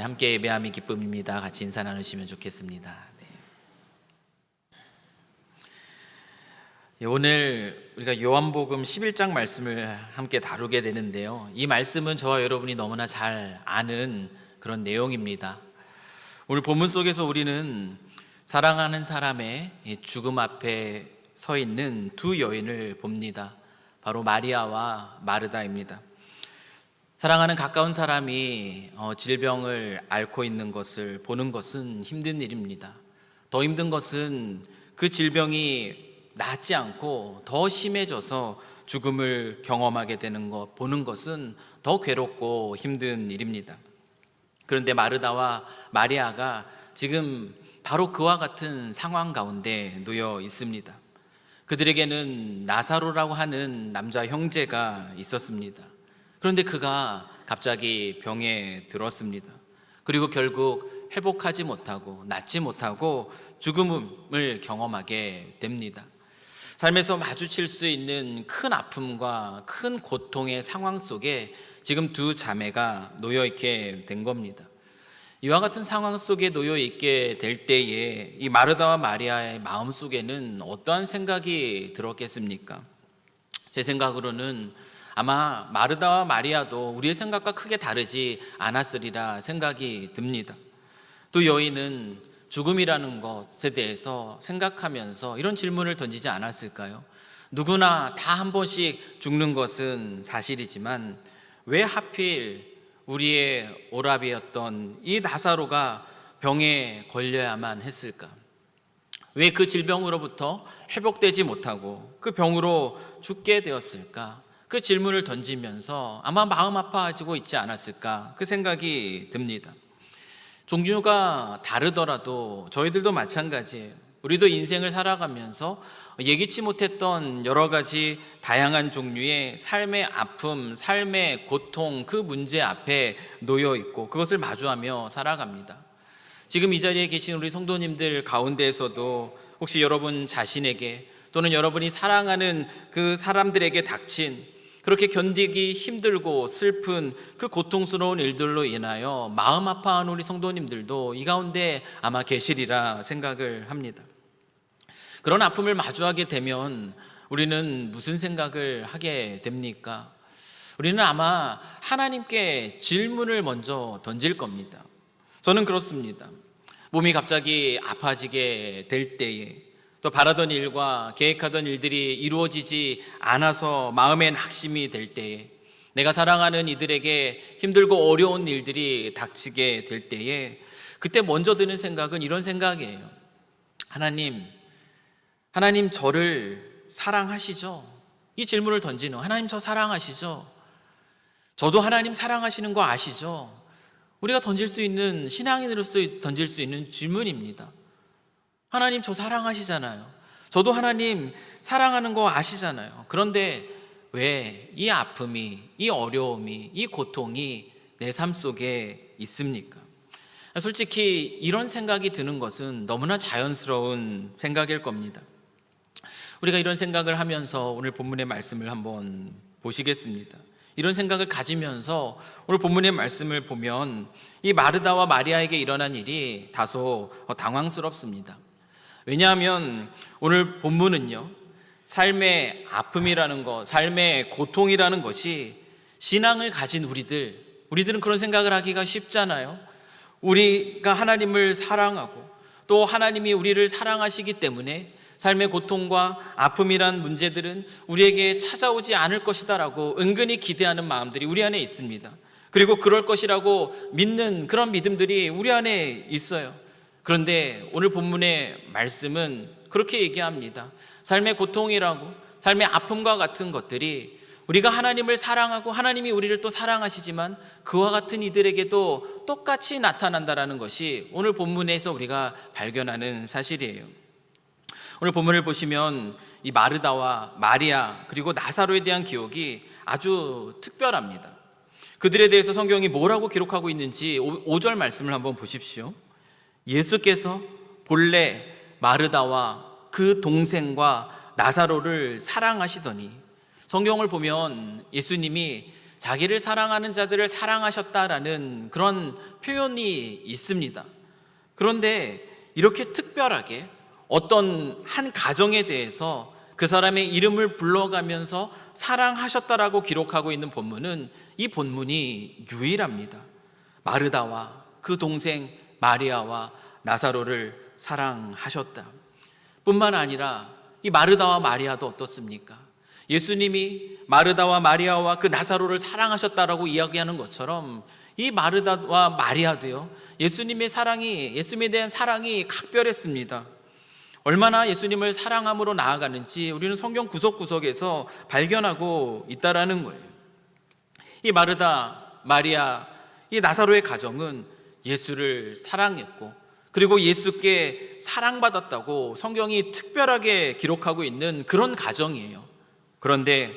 함께 예배함이 기쁨입니다. 같이 인사 나누시면 좋겠습니다. 오늘 우리가 요한복음 11장 말씀을 함께 다루게 되는데요, 이 말씀은 저와 여러분이 너무나 잘 아는 그런 내용입니다. 오늘 본문 속에서 우리는 사랑하는 사람의 죽음 앞에 서 있는 두 여인을 봅니다. 바로 마리아와 마르다입니다. 사랑하는 가까운 사람이 질병을 앓고 있는 것을 보는 것은 힘든 일입니다. 더 힘든 것은 그 질병이 낫지 않고 더 심해져서 죽음을 경험하게 되는 것, 보는 것은 더 괴롭고 힘든 일입니다. 그런데 마르다와 마리아가 지금 바로 그와 같은 상황 가운데 놓여 있습니다. 그들에게는 나사로라고 하는 남자 형제가 있었습니다. 그런데 그가 갑자기 병에 들었습니다. 그리고 결국 회복하지 못하고 낫지 못하고 죽음을 경험하게 됩니다. 삶에서 마주칠 수 있는 큰 아픔과 큰 고통의 상황 속에 지금 두 자매가 놓여 있게 된 겁니다. 이와 같은 상황 속에 놓여 있게 될 때에 이 마르다와 마리아의 마음 속에는 어떠한 생각이 들었겠습니까? 제 생각으로는 아마 마르다와 마리아도 우리의 생각과 크게 다르지 않았으리라 생각이 듭니다. 두 여인은 죽음이라는 것에 대해서 생각하면서 이런 질문을 던지지 않았을까요? 누구나 다 한 번씩 죽는 것은 사실이지만 왜 하필 우리의 오라비였던 이 나사로가 병에 걸려야만 했을까? 왜 그 질병으로부터 회복되지 못하고 그 병으로 죽게 되었을까? 그 질문을 던지면서 아마 마음 아파하고 있지 않았을까? 그 생각이 듭니다. 종류가 다르더라도 저희들도 마찬가지예요. 우리도 인생을 살아가면서 예기치 못했던 여러 가지 다양한 종류의 삶의 아픔, 삶의 고통, 그 문제 앞에 놓여 있고 그것을 마주하며 살아갑니다. 지금 이 자리에 계신 우리 성도님들 가운데에서도 혹시 여러분 자신에게 또는 여러분이 사랑하는 그 사람들에게 닥친 그렇게 견디기 힘들고 슬픈 그 고통스러운 일들로 인하여 마음 아파하는 우리 성도님들도 이 가운데 아마 계시리라 생각을 합니다. 그런 아픔을 마주하게 되면 우리는 무슨 생각을 하게 됩니까? 우리는 아마 하나님께 질문을 먼저 던질 겁니다. 저는 그렇습니다. 몸이 갑자기 아파지게 될 때에 또 바라던 일과 계획하던 일들이 이루어지지 않아서 마음에 낙심이 될 때에 내가 사랑하는 이들에게 힘들고 어려운 일들이 닥치게 될 때에 그때 먼저 드는 생각은 이런 생각이에요. 하나님 저를 사랑하시죠? 이 질문을 던지는, 하나님 저 사랑하시죠? 저도 하나님 사랑하시는 거 아시죠? 우리가 던질 수 있는, 신앙인으로서 던질 수 있는 질문입니다. 하나님 저 사랑하시잖아요. 저도 하나님 사랑하는 거 아시잖아요. 그런데 왜 이 아픔이, 이 어려움이, 이 고통이 내 삶 속에 있습니까? 솔직히 이런 생각이 드는 것은 너무나 자연스러운 생각일 겁니다. 우리가 이런 생각을 하면서 오늘 본문의 말씀을 한번 보시겠습니다. 이런 생각을 가지면서 오늘 본문의 말씀을 보면 이 마르다와 마리아에게 일어난 일이 다소 당황스럽습니다. 왜냐하면 오늘 본문은요, 삶의 아픔이라는 것, 삶의 고통이라는 것이 신앙을 가진 우리들은 그런 생각을 하기가 쉽잖아요. 우리가 하나님을 사랑하고 또 하나님이 우리를 사랑하시기 때문에 삶의 고통과 아픔이란 문제들은 우리에게 찾아오지 않을 것이다라고 은근히 기대하는 마음들이 우리 안에 있습니다. 그리고 그럴 것이라고 믿는 그런 믿음들이 우리 안에 있어요. 그런데 오늘 본문의 말씀은 그렇게 얘기합니다. 삶의 고통이라고, 삶의 아픔과 같은 것들이 우리가 하나님을 사랑하고 하나님이 우리를 또 사랑하시지만 그와 같은 이들에게도 똑같이 나타난다라는 것이 오늘 본문에서 우리가 발견하는 사실이에요. 오늘 본문을 보시면 이 마르다와 마리아 그리고 나사로에 대한 기억이 아주 특별합니다. 그들에 대해서 성경이 뭐라고 기록하고 있는지 5절 말씀을 한번 보십시오. 예수께서 본래 마르다와 그 동생과 나사로를 사랑하시더니, 성경을 보면 예수님이 자기를 사랑하는 자들을 사랑하셨다라는 그런 표현이 있습니다. 그런데 이렇게 특별하게 어떤 한 가정에 대해서 그 사람의 이름을 불러가면서 사랑하셨다라고 기록하고 있는 본문은 이 본문이 유일합니다. 마르다와 그 동생 마리아와 나사로를 사랑하셨다 뿐만 아니라 이 마르다와 마리아도 어떻습니까? 예수님이 마르다와 마리아와 그 나사로를 사랑하셨다라고 이야기하는 것처럼 이 마르다와 마리아도요, 예수님에 대한 사랑이 각별했습니다. 얼마나 예수님을 사랑함으로 나아가는지 우리는 성경 구석구석에서 발견하고 있다라는 거예요. 이 마르다, 마리아, 이 나사로의 가정은 예수를 사랑했고, 그리고 예수께 사랑받았다고 성경이 특별하게 기록하고 있는 그런 가정이에요. 그런데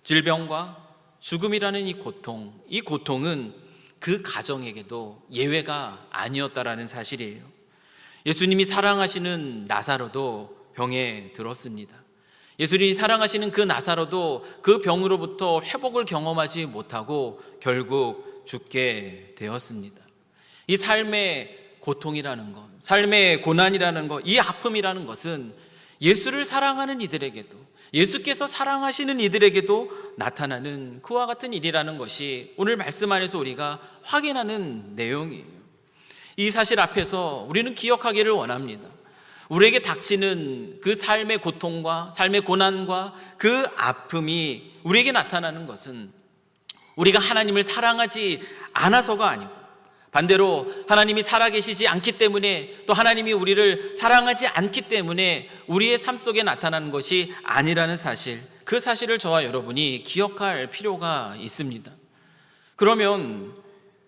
질병과 죽음이라는 이 고통은 그 가정에게도 예외가 아니었다라는 사실이에요. 예수님이 사랑하시는 나사로도 병에 들었습니다. 예수님이 사랑하시는 그 나사로도 그 병으로부터 회복을 경험하지 못하고 결국 죽게 되었습니다. 이 삶의 고통이라는 것, 삶의 고난이라는 것, 이 아픔이라는 것은 예수를 사랑하는 이들에게도, 예수께서 사랑하시는 이들에게도 나타나는 그와 같은 일이라는 것이 오늘 말씀 안에서 우리가 확인하는 내용이에요. 이 사실 앞에서 우리는 기억하기를 원합니다. 우리에게 닥치는 그 삶의 고통과 삶의 고난과 그 아픔이 우리에게 나타나는 것은 우리가 하나님을 사랑하지 않아서가 아니고, 반대로 하나님이 살아계시지 않기 때문에, 또 하나님이 우리를 사랑하지 않기 때문에 우리의 삶 속에 나타나는 것이 아니라는 사실, 그 사실을 저와 여러분이 기억할 필요가 있습니다. 그러면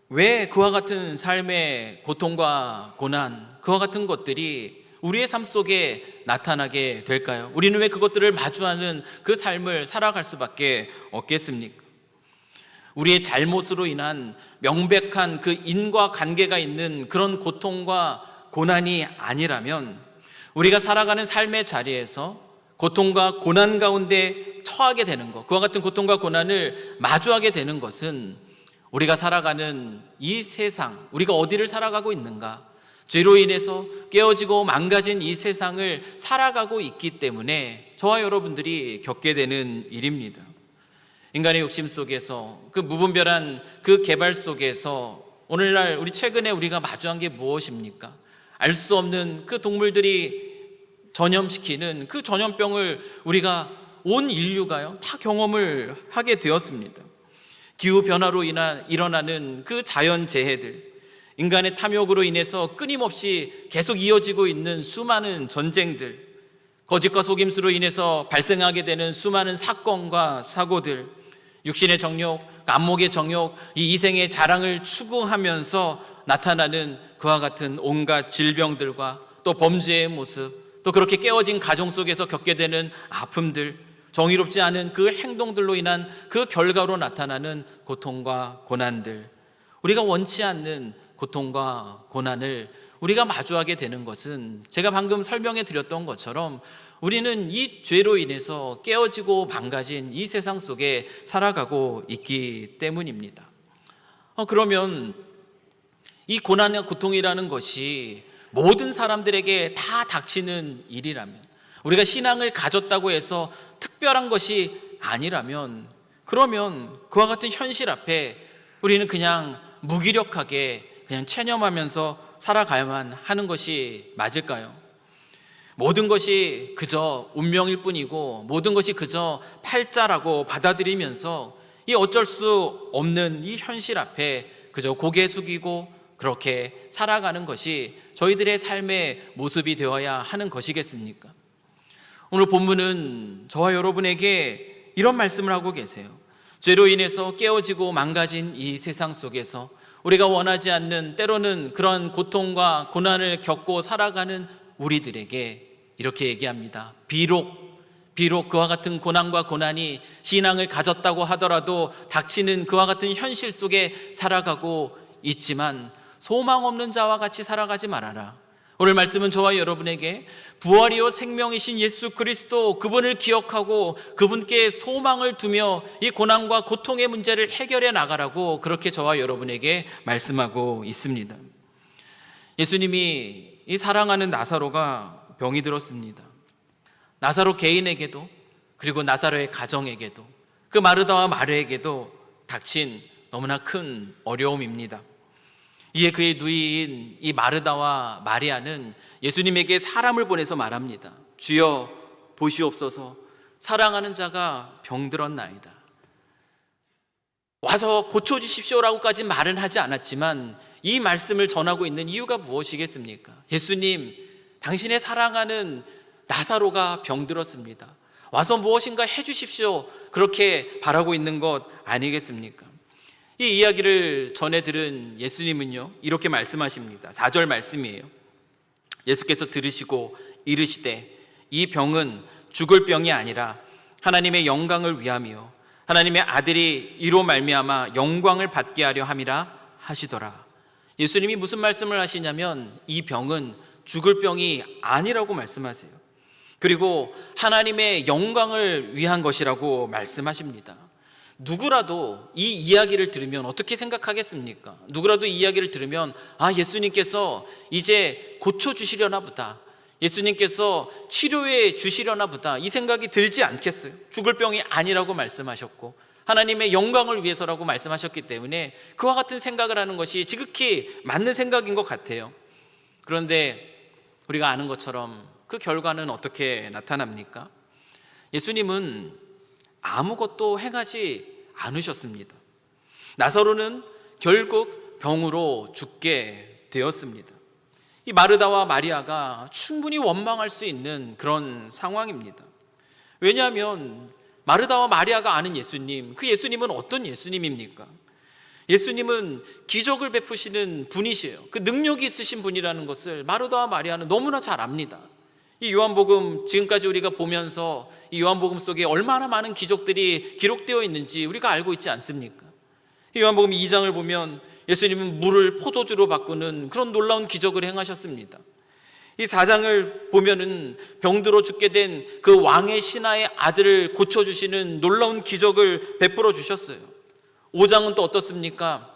왜 그와 같은 삶의 고통과 고난, 그와 같은 것들이 우리의 삶 속에 나타나게 될까요? 우리는 왜 그것들을 마주하는 그 삶을 살아갈 수밖에 없겠습니까? 우리의 잘못으로 인한 명백한 그 인과관계가 있는 그런 고통과 고난이 아니라면, 우리가 살아가는 삶의 자리에서 고통과 고난 가운데 처하게 되는 것, 그와 같은 고통과 고난을 마주하게 되는 것은 우리가 살아가는 이 세상, 우리가 어디를 살아가고 있는가, 죄로 인해서 깨어지고 망가진 이 세상을 살아가고 있기 때문에 저와 여러분들이 겪게 되는 일입니다. 인간의 욕심 속에서, 그 무분별한 그 개발 속에서 오늘날 최근에 우리가 마주한 게 무엇입니까? 알 수 없는 그 동물들이 전염시키는 그 전염병을 우리가 온 인류가요 다 경험을 하게 되었습니다. 기후변화로 일어나는 그 자연재해들, 인간의 탐욕으로 인해서 끊임없이 계속 이어지고 있는 수많은 전쟁들, 거짓과 속임수로 인해서 발생하게 되는 수많은 사건과 사고들, 육신의 정욕, 안목의 정욕, 이 이생의 자랑을 추구하면서 나타나는 그와 같은 온갖 질병들과 또 범죄의 모습, 또 그렇게 깨어진 가정 속에서 겪게 되는 아픔들, 정의롭지 않은 그 행동들로 인한 그 결과로 나타나는 고통과 고난들, 우리가 원치 않는 고통과 고난을 우리가 마주하게 되는 것은 제가 방금 설명해 드렸던 것처럼 우리는 이 죄로 인해서 깨어지고 망가진 이 세상 속에 살아가고 있기 때문입니다. 그러면 이 고난과 고통이라는 것이 모든 사람들에게 다 닥치는 일이라면, 우리가 신앙을 가졌다고 해서 특별한 것이 아니라면, 그러면 그와 같은 현실 앞에 우리는 그냥 무기력하게 그냥 체념하면서 살아가야만 하는 것이 맞을까요? 모든 것이 그저 운명일 뿐이고, 모든 것이 그저 팔자라고 받아들이면서 이 어쩔 수 없는 이 현실 앞에 그저 고개 숙이고 그렇게 살아가는 것이 저희들의 삶의 모습이 되어야 하는 것이겠습니까? 오늘 본문은 저와 여러분에게 이런 말씀을 하고 계세요. 죄로 인해서 깨어지고 망가진 이 세상 속에서 우리가 원하지 않는, 때로는 그런 고통과 고난을 겪고 살아가는 우리들에게 이렇게 얘기합니다. 비록 그와 같은 고난과 고난이 신앙을 가졌다고 하더라도 닥치는 그와 같은 현실 속에 살아가고 있지만 소망 없는 자와 같이 살아가지 말아라. 오늘 말씀은 저와 여러분에게 부활이요 생명이신 예수 그리스도, 그분을 기억하고 그분께 소망을 두며 이 고난과 고통의 문제를 해결해 나가라고 그렇게 저와 여러분에게 말씀하고 있습니다. 예수님이 이 사랑하는 나사로가 병이 들었습니다. 나사로 개인에게도, 그리고 나사로의 가정에게도, 그 마르다와 마리아에게도 닥친 너무나 큰 어려움입니다. 이에 그의 누이인 이 마르다와 마리아는 예수님에게 사람을 보내서 말합니다. 주여 보시옵소서, 사랑하는 자가 병들었나이다. 와서 고쳐주십시오라고까지 말은 하지 않았지만 이 말씀을 전하고 있는 이유가 무엇이겠습니까? 예수님, 당신의 사랑하는 나사로가 병들었습니다. 와서 무엇인가 해주십시오, 그렇게 바라고 있는 것 아니겠습니까? 이 이야기를 전해 들은 예수님은요, 이렇게 말씀하십니다. 4절 말씀이에요. 예수께서 들으시고 이르시되 이 병은 죽을 병이 아니라 하나님의 영광을 위함이요 하나님의 아들이 이로 말미암아 영광을 받게 하려 함이라 하시더라. 예수님이 무슨 말씀을 하시냐면 이 병은 죽을 병이 아니라고 말씀하세요. 그리고 하나님의 영광을 위한 것이라고 말씀하십니다. 누구라도 이 이야기를 들으면 어떻게 생각하겠습니까? 누구라도 이 이야기를 들으면 예수님께서 이제 고쳐주시려나 보다, 예수님께서 치료해 주시려나 보다, 이 생각이 들지 않겠어요? 죽을 병이 아니라고 말씀하셨고 하나님의 영광을 위해서라고 말씀하셨기 때문에 그와 같은 생각을 하는 것이 지극히 맞는 생각인 것 같아요. 그런데 우리가 아는 것처럼 그 결과는 어떻게 나타납니까? 예수님은 아무것도 행하지 않으셨습니다. 나사로는 결국 병으로 죽게 되었습니다. 이 마르다와 마리아가 충분히 원망할 수 있는 그런 상황입니다. 왜냐하면 마르다와 마리아가 아는 예수님, 그 예수님은 어떤 예수님입니까? 예수님은 기적을 베푸시는 분이시에요. 그 능력이 있으신 분이라는 것을 마르다와 마리아는 너무나 잘 압니다. 이 요한복음 지금까지 우리가 보면서 이 요한복음 속에 얼마나 많은 기적들이 기록되어 있는지 우리가 알고 있지 않습니까? 이 요한복음 2장을 보면 예수님은 물을 포도주로 바꾸는 그런 놀라운 기적을 행하셨습니다. 이 4장을 보면은 병들어 죽게 된 그 왕의 신하의 아들을 고쳐주시는 놀라운 기적을 베풀어 주셨어요. 5장은 또 어떻습니까?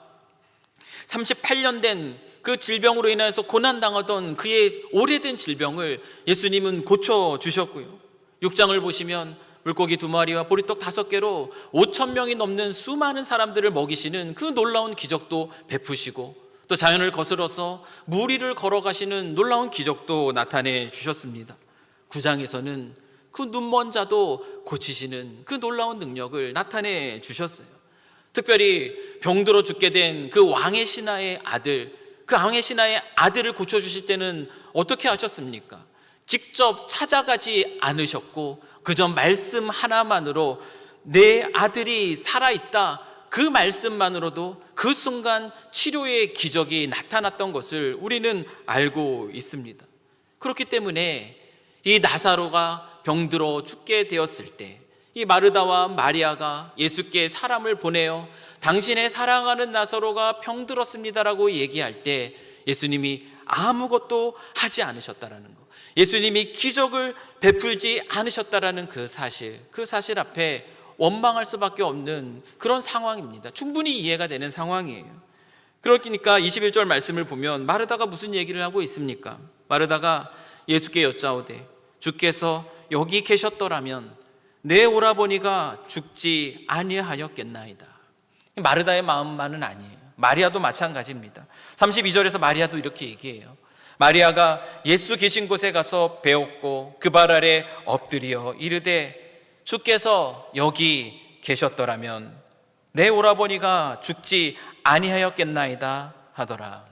38년 된 그 질병으로 인해서 고난당하던 그의 오래된 질병을 예수님은 고쳐주셨고요. 6장을 보시면 물고기 2마리와 보리떡 5개로 5,000명이 넘는 수많은 사람들을 먹이시는 그 놀라운 기적도 베푸시고, 또 자연을 거스러서 물 위를 걸어가시는 놀라운 기적도 나타내 주셨습니다. 9장에서는 그 눈먼 자도 고치시는 그 놀라운 능력을 나타내 주셨어요. 특별히 병들어 죽게 된 그 왕의 신하의 아들, 그 왕의 신하의 아들을 고쳐주실 때는 어떻게 하셨습니까? 직접 찾아가지 않으셨고 그저 말씀 하나만으로 내 아들이 살아있다, 그 말씀만으로도 그 순간 치료의 기적이 나타났던 것을 우리는 알고 있습니다. 그렇기 때문에 이 나사로가 병들어 죽게 되었을 때 이 마르다와 마리아가 예수께 사람을 보내어 당신의 사랑하는 나사로가 병들었습니다라고 얘기할 때 예수님이 아무것도 하지 않으셨다라는 것, 예수님이 기적을 베풀지 않으셨다라는 그 사실 앞에 원망할 수밖에 없는 그런 상황입니다. 충분히 이해가 되는 상황이에요. 그러니까 21절 말씀을 보면 마르다가 무슨 얘기를 하고 있습니까? 마르다가 예수께 여짜오되 주께서 여기 계셨더라면 내 오라버니가 죽지 아니하였겠나이다. 마르다의 마음만은 아니에요. 마리아도 마찬가지입니다. 32절에서 마리아도 이렇게 얘기해요. 마리아가 예수 계신 곳에 가서 배웠고 그 발 아래 엎드려 이르되 주께서 여기 계셨더라면 내 오라버니가 죽지 아니하였겠나이다 하더라.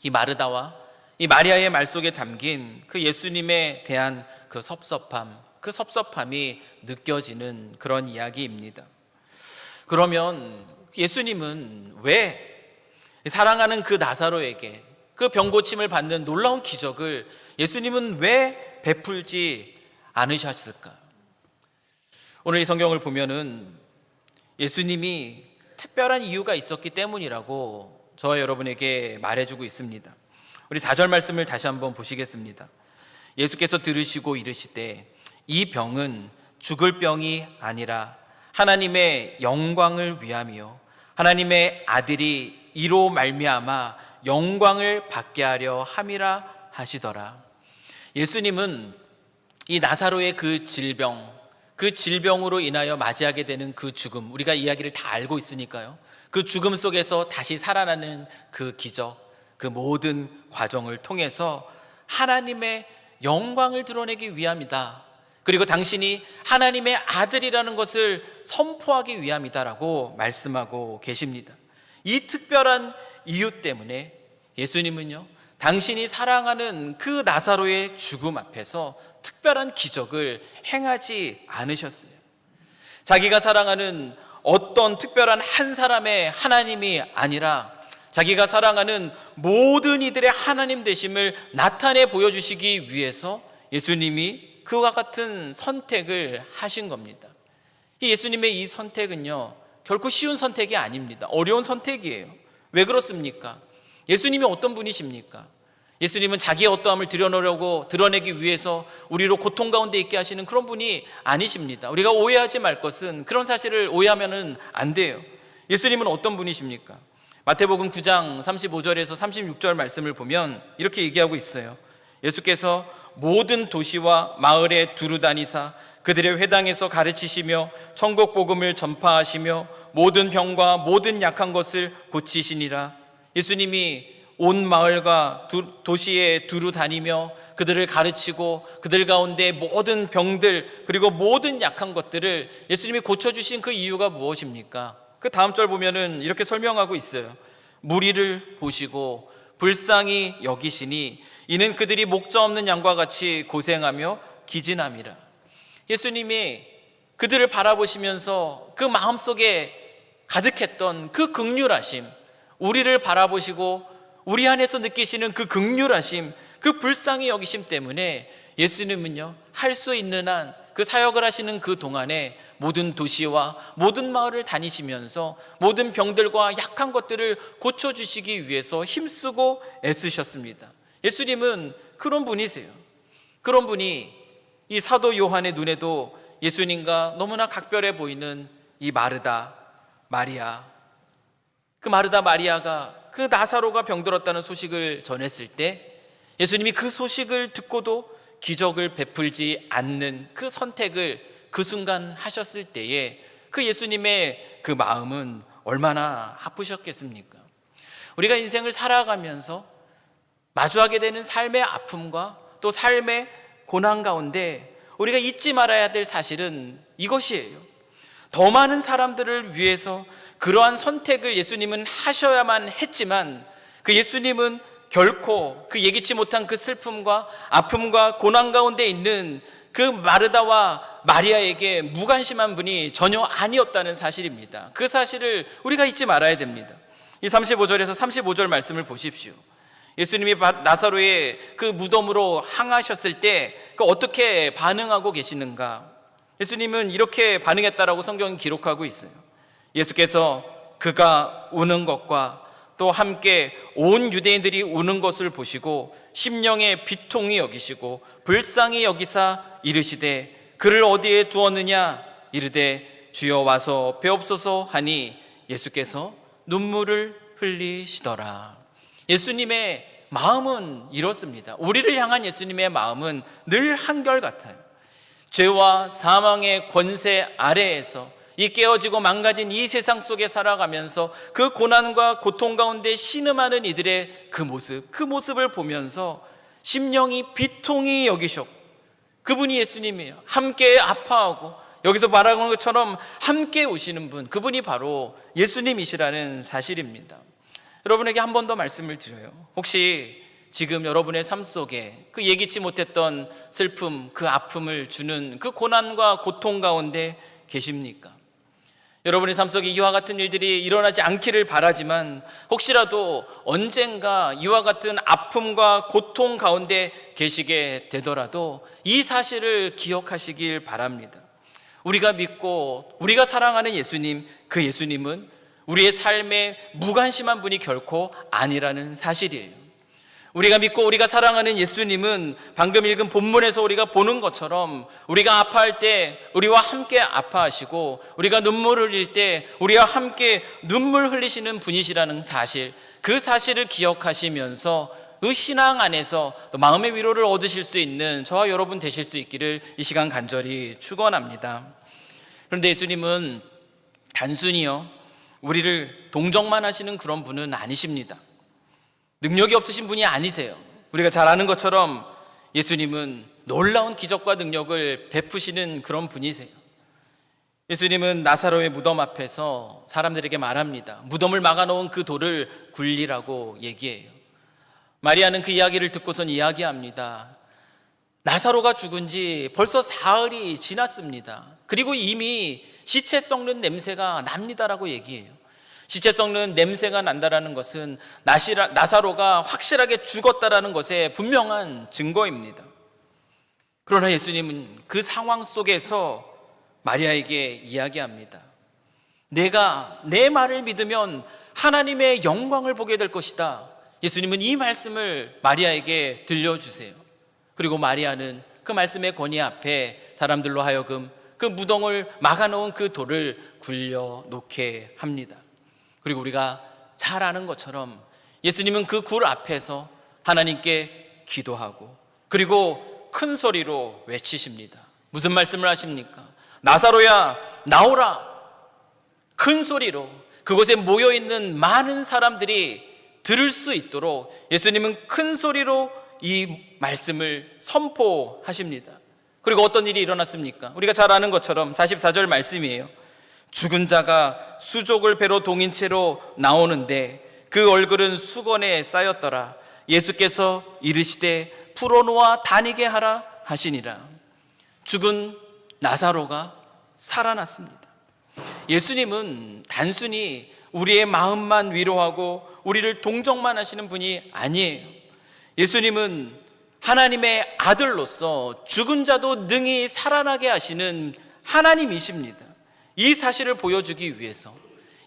이 마르다와 이 마리아의 말 속에 담긴 그 예수님에 대한 그 섭섭함이 느껴지는 그런 이야기입니다. 그러면 예수님은 왜 사랑하는 그 나사로에게 그 병고침을 받는 놀라운 기적을 예수님은 왜 베풀지 않으셨을까? 오늘 이 성경을 보면은 예수님이 특별한 이유가 있었기 때문이라고 저와 여러분에게 말해주고 있습니다. 우리 4절 말씀을 다시 한번 보시겠습니다. 예수께서 들으시고 이르시되 이 병은 죽을 병이 아니라 하나님의 영광을 위함이요 하나님의 아들이 이로 말미암아 영광을 받게 하려 함이라 하시더라. 예수님은 이 나사로의 그 질병으로 인하여 맞이하게 되는 그 죽음, 우리가 이야기를 다 알고 있으니까요. 그 죽음 속에서 다시 살아나는 그 기적, 그 모든 과정을 통해서 하나님의 영광을 드러내기 위함이다. 그리고 당신이 하나님의 아들이라는 것을 선포하기 위함이다라고 말씀하고 계십니다. 이 특별한 이유 때문에 예수님은요, 당신이 사랑하는 그 나사로의 죽음 앞에서 특별한 기적을 행하지 않으셨어요. 자기가 사랑하는 어떤 특별한 한 사람의 하나님이 아니라 자기가 사랑하는 모든 이들의 하나님 되심을 나타내 보여주시기 위해서 예수님이 그와 같은 선택을 하신 겁니다. 이 예수님의 이 선택은요, 결코 쉬운 선택이 아닙니다. 어려운 선택이에요. 왜 그렇습니까? 예수님이 어떤 분이십니까? 예수님은 자기의 어떠함을 드러내기 위해서 우리로 고통 가운데 있게 하시는 그런 분이 아니십니다. 우리가 오해하지 말 것은, 그런 사실을 오해하면 안 돼요. 예수님은 어떤 분이십니까? 마태복음 9장 35절에서 36절 말씀을 보면 이렇게 얘기하고 있어요. 예수께서 모든 도시와 마을에 두루 다니사 그들의 회당에서 가르치시며 천국 복음을 전파하시며 모든 병과 모든 약한 것을 고치시니라. 예수님이 온 마을과 도시에 두루 다니며 그들을 가르치고 그들 가운데 모든 병들 그리고 모든 약한 것들을 예수님이 고쳐주신 그 이유가 무엇입니까? 그 다음 절 보면은 이렇게 설명하고 있어요. 무리를 보시고 불쌍히 여기시니 이는 그들이 목자 없는 양과 같이 고생하며 기진함이라. 예수님이 그들을 바라보시면서 그 마음속에 가득했던 그 긍휼하심, 우리를 바라보시고 우리 안에서 느끼시는 그 긍휼하심, 그 불쌍히 여기심 때문에 예수님은요, 할 수 있는 한 그 사역을 하시는 그 동안에 모든 도시와 모든 마을을 다니시면서 모든 병들과 약한 것들을 고쳐주시기 위해서 힘쓰고 애쓰셨습니다. 예수님은 그런 분이세요. 그런 분이 이 사도 요한의 눈에도 예수님과 너무나 각별해 보이는 이 마르다, 마리아, 그 마르다 마리아가 그 나사로가 병들었다는 소식을 전했을 때 예수님이 그 소식을 듣고도 기적을 베풀지 않는 그 선택을 그 순간 하셨을 때에 그 예수님의 그 마음은 얼마나 아프셨겠습니까? 우리가 인생을 살아가면서 마주하게 되는 삶의 아픔과 또 삶의 고난 가운데 우리가 잊지 말아야 될 사실은 이것이에요. 더 많은 사람들을 위해서 그러한 선택을 예수님은 하셔야만 했지만 그 예수님은 결코 그 예기치 못한 그 슬픔과 아픔과 고난 가운데 있는 그 마르다와 마리아에게 무관심한 분이 전혀 아니었다는 사실입니다. 그 사실을 우리가 잊지 말아야 됩니다. 이 35절에서 35절 말씀을 보십시오. 예수님이 나사로의 그 무덤으로 향하셨을 때 그 어떻게 반응하고 계시는가? 예수님은 이렇게 반응했다라고 성경이 기록하고 있어요. 예수께서 그가 우는 것과 또 함께 온 유대인들이 우는 것을 보시고 심령의 비통히 여기시고 불쌍히 여기사 이르시되 그를 어디에 두었느냐? 이르되 주여 와서 배옵소서 하니 예수께서 눈물을 흘리시더라. 예수님의 마음은 이렇습니다. 우리를 향한 예수님의 마음은 늘 한결같아요. 죄와 사망의 권세 아래에서 이 깨어지고 망가진 이 세상 속에 살아가면서 그 고난과 고통 가운데 신음하는 이들의 그 모습을 보면서 심령이 비통히 여기셨고, 그분이 예수님이에요. 함께 아파하고 여기서 말하는 것처럼 함께 오시는 분, 그분이 바로 예수님이시라는 사실입니다. 여러분에게 한 번 더 말씀을 드려요. 혹시 지금 여러분의 삶 속에 그 예기치 못했던 슬픔, 그 아픔을 주는 그 고난과 고통 가운데 계십니까? 여러분의 삶 속에 이와 같은 일들이 일어나지 않기를 바라지만 혹시라도 언젠가 이와 같은 아픔과 고통 가운데 계시게 되더라도 이 사실을 기억하시길 바랍니다. 우리가 믿고 우리가 사랑하는 예수님, 그 예수님은 우리의 삶에 무관심한 분이 결코 아니라는 사실이에요. 우리가 믿고 우리가 사랑하는 예수님은 방금 읽은 본문에서 우리가 보는 것처럼 우리가 아파할 때 우리와 함께 아파하시고 우리가 눈물을 흘릴 때 우리와 함께 눈물 흘리시는 분이시라는 사실, 그 사실을 기억하시면서 그 신앙 안에서 또 마음의 위로를 얻으실 수 있는 저와 여러분 되실 수 있기를 이 시간 간절히 축원합니다. 그런데 예수님은 단순히요 우리를 동정만 하시는 그런 분은 아니십니다. 능력이 없으신 분이 아니세요. 우리가 잘 아는 것처럼 예수님은 놀라운 기적과 능력을 베푸시는 그런 분이세요. 예수님은 나사로의 무덤 앞에서 사람들에게 말합니다. 무덤을 막아놓은 그 돌을 굴리라고 얘기해요. 마리아는 그 이야기를 듣고선 이야기합니다. 나사로가 죽은 지 벌써 사흘이 지났습니다. 그리고 이미 시체 썩는 냄새가 납니다라고 얘기해요. 시체 썩는 냄새가 난다라는 것은 나사로가 확실하게 죽었다라는 것의 분명한 증거입니다. 그러나 예수님은 그 상황 속에서 마리아에게 이야기합니다. 내가 내 말을 믿으면 하나님의 영광을 보게 될 것이다. 예수님은 이 말씀을 마리아에게 들려주세요. 그리고 마리아는 그 말씀의 권위 앞에 사람들로 하여금 그 무덤을 막아놓은 그 돌을 굴려놓게 합니다. 그리고 우리가 잘 아는 것처럼 예수님은 그 굴 앞에서 하나님께 기도하고 그리고 큰 소리로 외치십니다. 무슨 말씀을 하십니까? 나사로야 나오라. 큰 소리로 그곳에 모여있는 많은 사람들이 들을 수 있도록 예수님은 큰 소리로 이 말씀을 선포하십니다. 그리고 어떤 일이 일어났습니까? 우리가 잘 아는 것처럼 44절 말씀이에요. 죽은 자가 수족을 배로 동인 채로 나오는데 그 얼굴은 수건에 쌓였더라. 예수께서 이르시되 풀어놓아 다니게 하라 하시니라. 죽은 나사로가 살아났습니다. 예수님은 단순히 우리의 마음만 위로하고 우리를 동정만 하시는 분이 아니에요. 예수님은 하나님의 아들로서 죽은 자도 능히 살아나게 하시는 하나님이십니다. 이 사실을 보여주기 위해서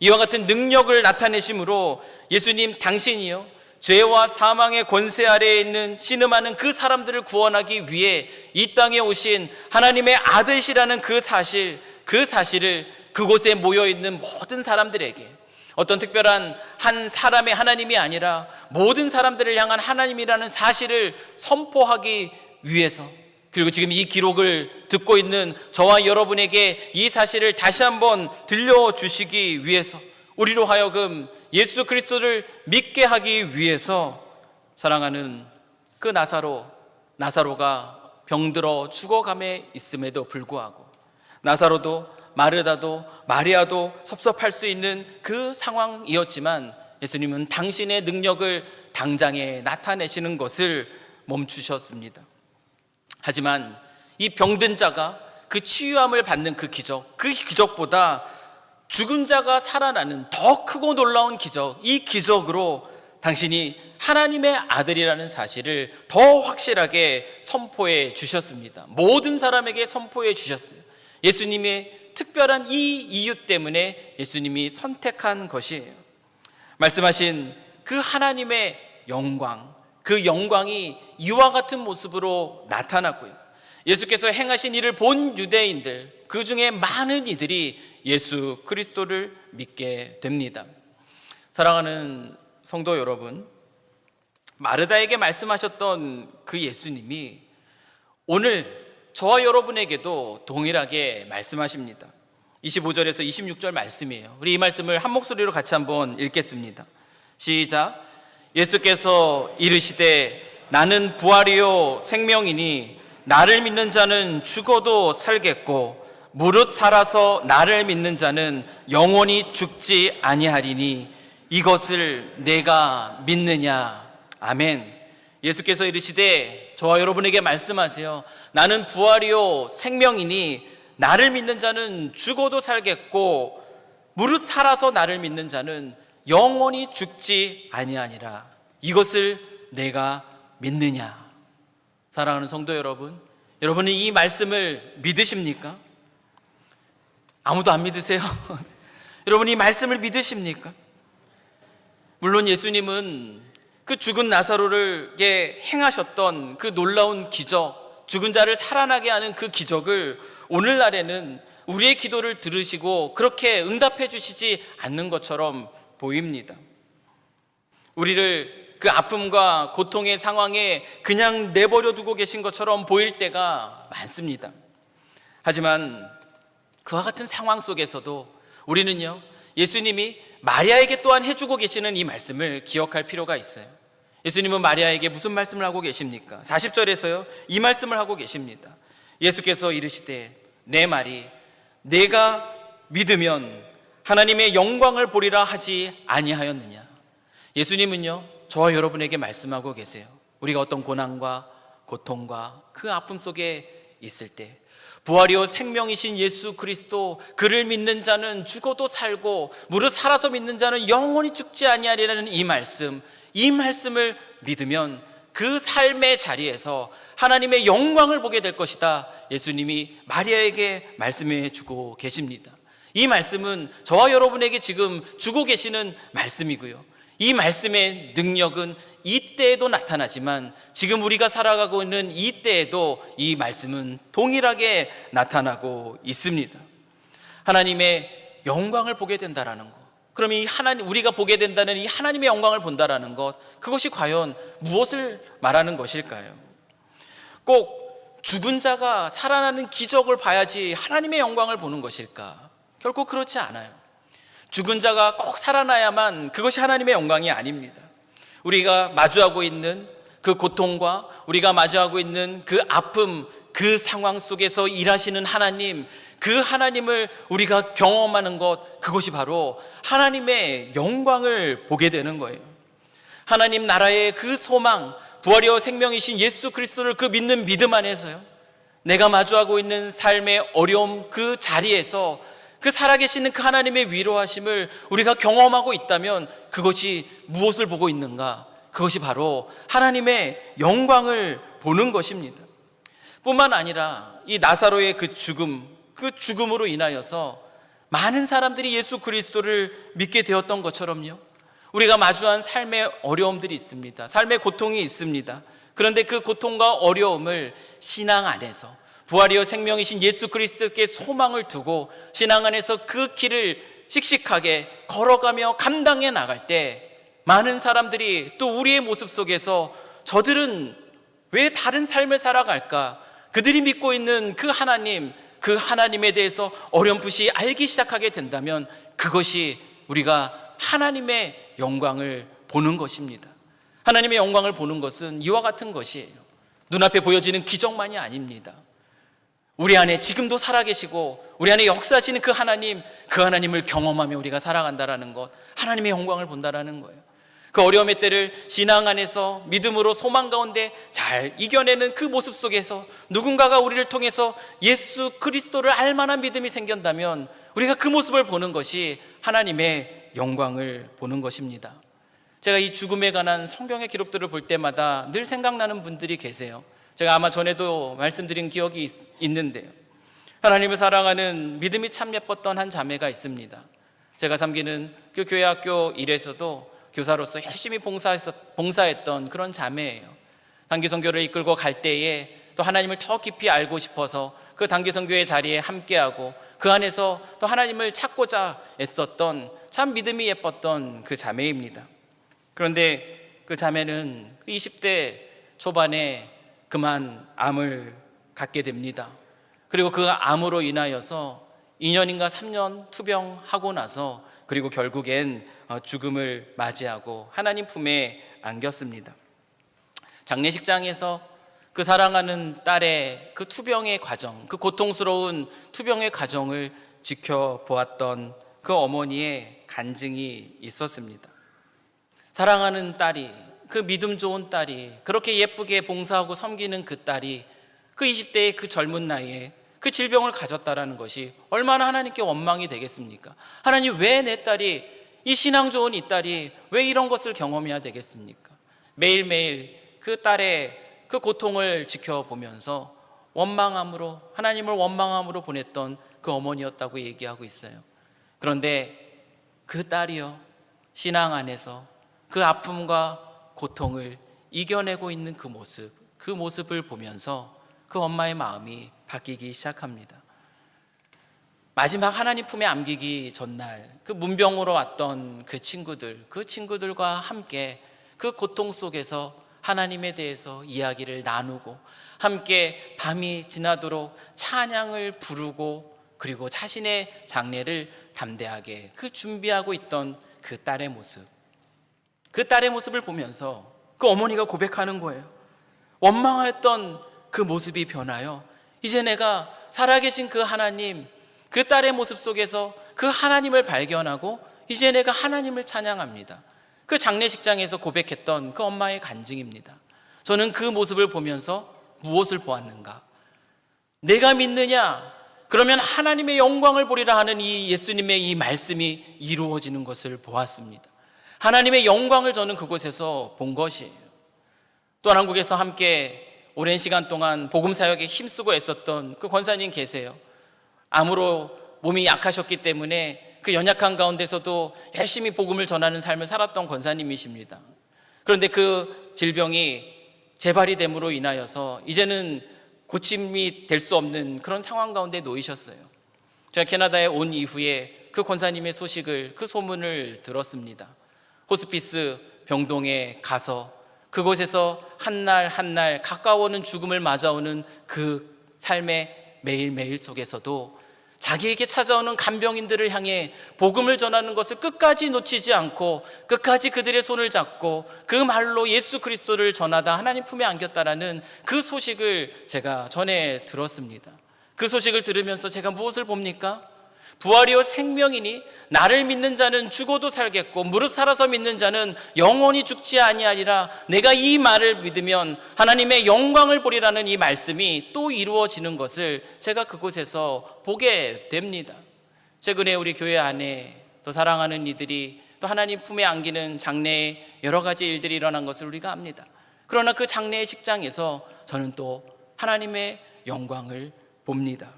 이와 같은 능력을 나타내심으로 예수님 당신이요 죄와 사망의 권세 아래에 있는 신음하는 그 사람들을 구원하기 위해 이 땅에 오신 하나님의 아들이시라는 그 사실을 그곳에 모여있는 모든 사람들에게 어떤 특별한 한 사람의 하나님이 아니라 모든 사람들을 향한 하나님이라는 사실을 선포하기 위해서, 그리고 지금 이 기록을 듣고 있는 저와 여러분에게 이 사실을 다시 한번 들려주시기 위해서, 우리로 하여금 예수 그리스도를 믿게 하기 위해서 사랑하는 그 나사로가 병들어 죽어감에 있음에도 불구하고 나사로도 마르다도 마리아도 섭섭할 수 있는 그 상황이었지만 예수님은 당신의 능력을 당장에 나타내시는 것을 멈추셨습니다. 하지만 이 병든 자가 그 치유함을 받는 그 기적보다 죽은 자가 살아나는 더 크고 놀라운 기적, 이 기적으로 당신이 하나님의 아들이라는 사실을 더 확실하게 선포해 주셨습니다. 모든 사람에게 선포해 주셨어요. 예수님의 특별한 이 이유 때문에 예수님이 선택한 것이에요. 말씀하신 그 하나님의 영광, 그 영광이 이와 같은 모습으로 나타났고요. 예수께서 행하신 일을 본 유대인들, 그 중에 많은 이들이 예수 그리스도를 믿게 됩니다. 사랑하는 성도 여러분, 마르다에게 말씀하셨던 그 예수님이 오늘 저와 여러분에게도 동일하게 말씀하십니다. 25절에서 26절 말씀이에요. 우리 이 말씀을 한 목소리로 같이 한번 읽겠습니다. 시작. 예수께서 이르시되 나는 부활이요 생명이니 나를 믿는 자는 죽어도 살겠고 무릇 살아서 나를 믿는 자는 영원히 죽지 아니하리니 이것을 내가 믿느냐. 아멘. 예수께서 이르시되 저와 여러분에게 말씀하세요. 나는 부활이요 생명이니 나를 믿는 자는 죽어도 살겠고 무릇 살아서 나를 믿는 자는 영원히 죽지 아니하니라. 이것을 내가 믿느냐. 사랑하는 성도 여러분, 여러분은 이 말씀을 믿으십니까? 아무도 안 믿으세요? 여러분 이 말씀을 믿으십니까? 물론 예수님은 그 죽은 나사로에게 행하셨던 그 놀라운 기적, 죽은 자를 살아나게 하는 그 기적을 오늘날에는 우리의 기도를 들으시고 그렇게 응답해 주시지 않는 것처럼 보입니다. 우리를 그 아픔과 고통의 상황에 그냥 내버려 두고 계신 것처럼 보일 때가 많습니다. 하지만 그와 같은 상황 속에서도 우리는요, 예수님이 마리아에게 또한 해주고 계시는 이 말씀을 기억할 필요가 있어요. 예수님은 마리아에게 무슨 말씀을 하고 계십니까? 40절에서요, 이 말씀을 하고 계십니다. 예수께서 이르시되 내 말이 내가 믿으면 하나님의 영광을 보리라 하지 아니하였느냐. 예수님은요, 저와 여러분에게 말씀하고 계세요. 우리가 어떤 고난과 고통과 그 아픔 속에 있을 때 부활이요 생명이신 예수 그리스도, 그를 믿는 자는 죽어도 살고 무릇 살아서 믿는 자는 영원히 죽지 아니하리라는 이 말씀을 믿으면 그 삶의 자리에서 하나님의 영광을 보게 될 것이다. 예수님이 마리아에게 말씀해 주고 계십니다. 이 말씀은 저와 여러분에게 지금 주고 계시는 말씀이고요, 이 말씀의 능력은 이때에도 나타나지만 지금 우리가 살아가고 있는 이때에도 이 말씀은 동일하게 나타나고 있습니다. 하나님의 영광을 보게 된다라는 것, 그럼 이 하나님, 우리가 보게 된다는 이 하나님의 영광을 본다라는 것, 그것이 과연 무엇을 말하는 것일까요? 꼭 죽은 자가 살아나는 기적을 봐야지 하나님의 영광을 보는 것일까? 결코 그렇지 않아요. 죽은 자가 꼭 살아나야만 그것이 하나님의 영광이 아닙니다. 우리가 마주하고 있는 그 고통과 우리가 마주하고 있는 그 아픔, 그 상황 속에서 일하시는 하나님, 그 하나님을 우리가 경험하는 것, 그것이 바로 하나님의 영광을 보게 되는 거예요. 하나님 나라의 그 소망, 부활이요 생명이신 예수 그리스도를 그 믿는 믿음 안에서요, 내가 마주하고 있는 삶의 어려움 그 자리에서 그 살아계시는 그 하나님의 위로하심을 우리가 경험하고 있다면 그것이 무엇을 보고 있는가? 그것이 바로 하나님의 영광을 보는 것입니다. 뿐만 아니라 이 나사로의 그 죽음으로 인하여서 많은 사람들이 예수 그리스도를 믿게 되었던 것처럼요, 우리가 마주한 삶의 어려움들이 있습니다. 삶의 고통이 있습니다. 그런데 그 고통과 어려움을 신앙 안에서 부활이요 생명이신 예수 그리스도께 소망을 두고 신앙 안에서 그 길을 씩씩하게 걸어가며 감당해 나갈 때 많은 사람들이 또 우리의 모습 속에서 저들은 왜 다른 삶을 살아갈까? 그들이 믿고 있는 그 하나님, 그 하나님에 대해서 어렴풋이 알기 시작하게 된다면 그것이 우리가 하나님의 영광을 보는 것입니다. 하나님의 영광을 보는 것은 이와 같은 것이에요. 눈앞에 보여지는 기적만이 아닙니다. 우리 안에 지금도 살아계시고 우리 안에 역사하시는 그 하나님을 경험하며 우리가 살아간다라는 것, 하나님의 영광을 본다라는 거예요. 그 어려움의 때를 신앙 안에서 믿음으로 소망 가운데 잘 이겨내는 그 모습 속에서 누군가가 우리를 통해서 예수 그리스도를 알만한 믿음이 생긴다면 우리가 그 모습을 보는 것이 하나님의 영광을 보는 것입니다. 제가 이 죽음에 관한 성경의 기록들을 볼 때마다 늘 생각나는 분들이 계세요. 제가 아마 전에도 말씀드린 기억이 있는데요, 하나님을 사랑하는 믿음이 참 예뻤던 한 자매가 있습니다. 제가 섬기는 그 교회 학교 일에서도 교사로서 열심히 봉사했던 그런 자매예요. 단기 선교를 이끌고 갈 때에 또 하나님을 더 깊이 알고 싶어서 그 단기 선교의 자리에 함께하고 그 안에서 또 하나님을 찾고자 애썼던 참 믿음이 예뻤던 그 자매입니다. 그런데 그 자매는 20대 초반에 그만 암을 갖게 됩니다. 그리고 그 암으로 인하여서 2년인가 3년 투병하고 나서 그리고 결국엔 죽음을 맞이하고 하나님 품에 안겼습니다. 장례식장에서 그 사랑하는 딸의 그 투병의 과정, 그 고통스러운 투병의 과정을 지켜보았던 그 어머니의 간증이 있었습니다. 사랑하는 딸이, 그 믿음 좋은 딸이, 그렇게 예쁘게 봉사하고 섬기는 그 딸이 그 20대의 그 젊은 나이에 그 질병을 가졌다라는 것이 얼마나 하나님께 원망이 되겠습니까? 하나님, 왜 내 딸이, 이 신앙 좋은 이 딸이 왜 이런 것을 경험해야 되겠습니까? 매일매일 그 딸의 그 고통을 지켜보면서 하나님을 원망함으로 보냈던 그 어머니였다고 얘기하고 있어요. 그런데 그 딸이요, 신앙 안에서 그 아픔과 고통을 이겨내고 있는 그 모습을 보면서 그 엄마의 마음이 바뀌기 시작합니다. 마지막 하나님 품에 안기기 전날 그 문병으로 왔던 그 친구들과 함께 그 고통 속에서 하나님에 대해서 이야기를 나누고 함께 밤이 지나도록 찬양을 부르고 그리고 자신의 장례를 담대하게 그 준비하고 있던 그 딸의 모습을 보면서 그 어머니가 고백하는 거예요. 원망하였던 그 모습이 변하여 이제 내가 살아계신 그 하나님, 그 딸의 모습 속에서 그 하나님을 발견하고 이제 내가 하나님을 찬양합니다. 그 장례식장에서 고백했던 그 엄마의 간증입니다. 저는 그 모습을 보면서 무엇을 보았는가? 내가 믿느냐? 그러면 하나님의 영광을 보리라 하는 이 예수님의 이 말씀이 이루어지는 것을 보았습니다. 하나님의 영광을 저는 그곳에서 본 것이에요. 또한 한국에서 함께 오랜 시간 동안 복음 사역에 힘쓰고 애썼던 그 권사님 계세요. 암으로 몸이 약하셨기 때문에 그 연약한 가운데서도 열심히 복음을 전하는 삶을 살았던 권사님이십니다. 그런데 그 질병이 재발이 됨으로 인하여서 이제는 고침이 될 수 없는 그런 상황 가운데 놓이셨어요. 제가 캐나다에 온 이후에 그 권사님의 그 소문을 들었습니다. 호스피스 병동에 가서 그곳에서 한날 한날 가까워오는 죽음을 맞아오는 그 삶의 매일매일 속에서도 자기에게 찾아오는 간병인들을 향해 복음을 전하는 것을 끝까지 놓치지 않고 끝까지 그들의 손을 잡고 그 말로 예수 그리스도를 전하다 하나님 품에 안겼다라는 그 소식을 제가 전해 들었습니다. 그 소식을 들으면서 제가 무엇을 봅니까? 부활이요 생명이니 나를 믿는 자는 죽어도 살겠고 무릇 살아서 믿는 자는 영원히 죽지 아니하리라. 내가 이 말을 믿으면 하나님의 영광을 보리라는 이 말씀이 또 이루어지는 것을 제가 그곳에서 보게 됩니다. 최근에 우리 교회 안에 또 사랑하는 이들이 또 하나님 품에 안기는 장래에 여러 가지 일들이 일어난 것을 우리가 압니다. 그러나 그 장래의 식장에서 저는 또 하나님의 영광을 봅니다.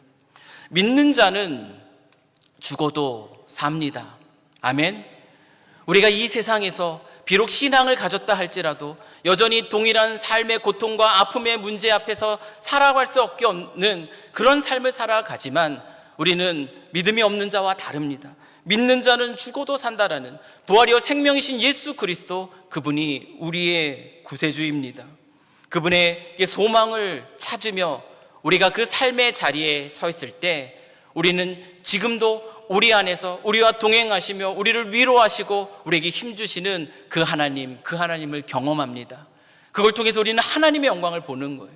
믿는 자는 죽어도 삽니다. 아멘. 우리가 이 세상에서 비록 신앙을 가졌다 할지라도 여전히 동일한 삶의 고통과 아픔의 문제 앞에서 살아갈 수 없는 그런 삶을 살아가지만 우리는 믿음이 없는 자와 다릅니다. 믿는 자는 죽어도 산다라는 부활이요 생명이신 예수 그리스도, 그분이 우리의 구세주입니다. 그분의 소망을 찾으며 우리가 그 삶의 자리에 서 있을 때 우리는 지금도 우리 안에서 우리와 동행하시며 우리를 위로하시고 우리에게 힘주시는 그 하나님을 경험합니다. 그걸 통해서 우리는 하나님의 영광을 보는 거예요.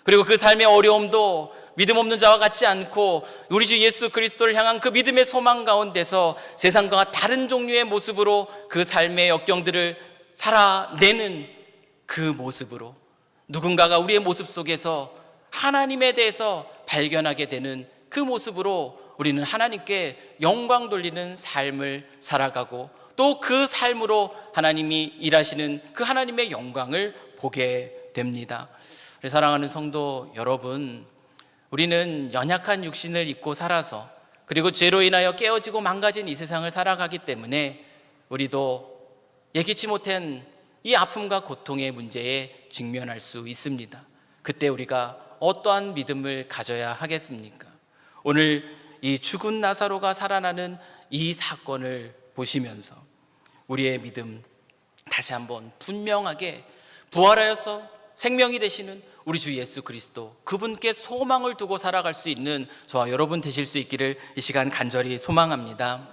그리고 그 삶의 어려움도 믿음 없는 자와 같지 않고 우리 주 예수 그리스도를 향한 그 믿음의 소망 가운데서 세상과 다른 종류의 모습으로 그 삶의 역경들을 살아내는 그 모습으로 누군가가 우리의 모습 속에서 하나님에 대해서 발견하게 되는 그 모습으로 우리는 하나님께 영광 돌리는 삶을 살아가고 또 그 삶으로 하나님이 일하시는 그 하나님의 영광을 보게 됩니다. 우리 사랑하는 성도 여러분, 우리는 연약한 육신을 입고 살아서 그리고 죄로 인하여 깨어지고 망가진 이 세상을 살아가기 때문에 우리도 예기치 못한 이 아픔과 고통의 문제에 직면할 수 있습니다. 그때 우리가 어떠한 믿음을 가져야 하겠습니까? 오늘 이 죽은 나사로가 살아나는 이 사건을 보시면서 우리의 믿음 다시 한번 분명하게 부활하여서 생명이 되시는 우리 주 예수 그리스도, 그분께 소망을 두고 살아갈 수 있는 저와 여러분 되실 수 있기를 이 시간 간절히 소망합니다.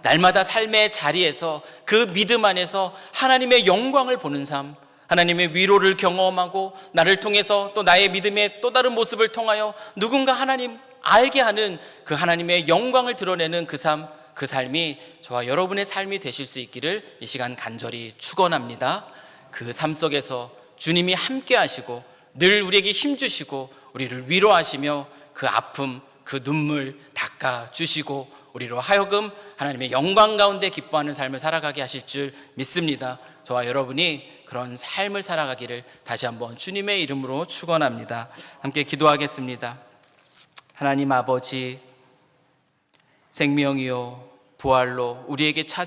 날마다 삶의 자리에서 그 믿음 안에서 하나님의 영광을 보는 삶, 하나님의 위로를 경험하고 나를 통해서 또 나의 믿음의 또 다른 모습을 통하여 누군가 하나님 알게 하는 그 하나님의 영광을 드러내는 그 삶이 저와 여러분의 삶이 되실 수 있기를 이 시간 간절히 축원합니다. 그 삶 속에서 주님이 함께 하시고 늘 우리에게 힘주시고 우리를 위로하시며 그 아픔, 그 눈물 닦아주시고 우리로 하여금 하나님의 영광 가운데 기뻐하는 삶을 살아가게 하실 줄 믿습니다. 저와 여러분이 그런 삶을 살아가기를 다시 한번 주님의 이름으로 축원합니다. 함께 기도하겠습니다. 하나님 아버지, 생명이요 부활로 우리에게